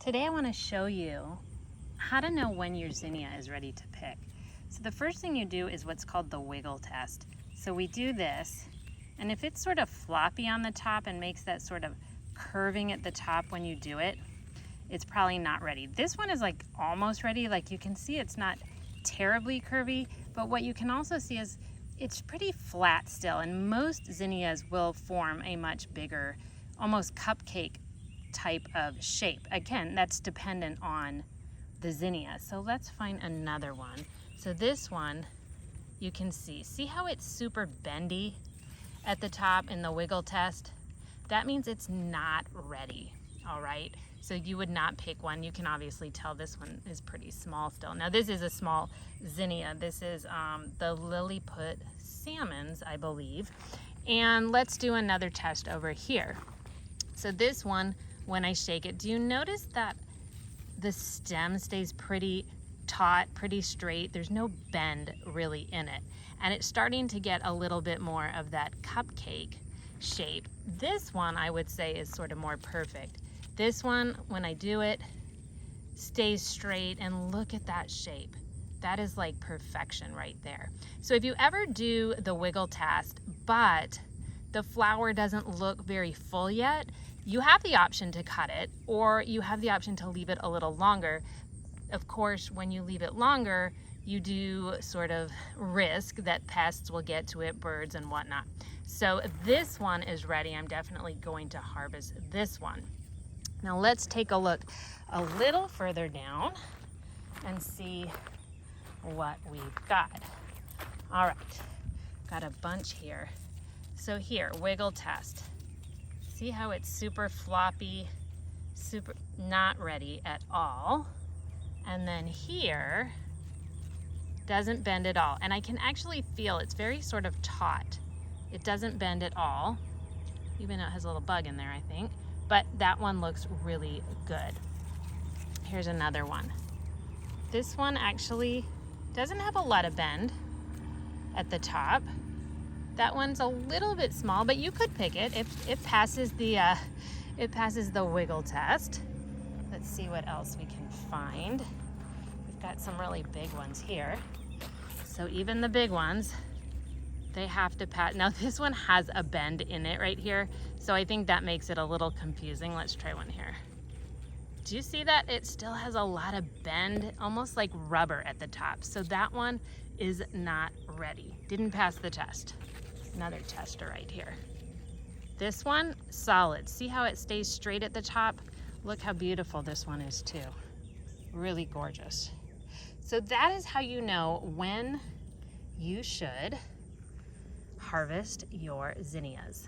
Today I want to show you how to know when your zinnia is ready to pick. So the first thing you do is what's called the wiggle test. So we do this, and if it's sort of floppy on the top and makes that sort of curving at the top when you do it, it's probably not ready. This one is like almost ready. Like you can see it's not terribly curvy, but what you can also see is it's pretty flat still, and most zinnias will form a much bigger, almost cupcake type of shape. Again, that's dependent on the zinnia. So let's find another one. So this one, you can see how it's super bendy at the top in the wiggle test? That means it's not ready, all right? So you would not pick one. You can obviously tell this one is pretty small still. Now this is a small zinnia. This is the Lilliput salmons, I believe. And let's do another test over here. So this one, when I shake it, do you notice that the stem stays pretty taut, pretty straight? There's no bend really in it. And it's starting to get a little bit more of that cupcake shape. This one I would say is sort of more perfect. This one, when I do it, stays straight, and look at that shape. That is like perfection right there. So if you ever do the wiggle test, but the flower doesn't look very full yet, you have the option to cut it, or you have the option to leave it a little longer. Of course, when you leave it longer, you do sort of risk that pests will get to it, birds and whatnot. So this one is ready. I'm definitely going to harvest this one. Now let's take a look a little further down and see what we've got. All right, got a bunch here. So here, wiggle test. See how it's super floppy, super not ready at all. And then here, doesn't bend at all. And I can actually feel it's very sort of taut. It doesn't bend at all, even though it has a little bug in there, I think. But that one looks really good. Here's another one. This one actually doesn't have a lot of bend at the top. That one's a little bit small, but you could pick it if it passes the wiggle test. Let's see what else we can find. We've got some really big ones here. So even the big ones, they have to pass. Now this one has a bend in it right here, so I think that makes it a little confusing. Let's try one here. Do you see that? It still has a lot of bend, almost like rubber at the top. So that one is not ready. Didn't pass the test. Another tester right here. This one, solid. See how it stays straight at the top? Look how beautiful this one is too. Really gorgeous. So that is how you know when you should harvest your zinnias.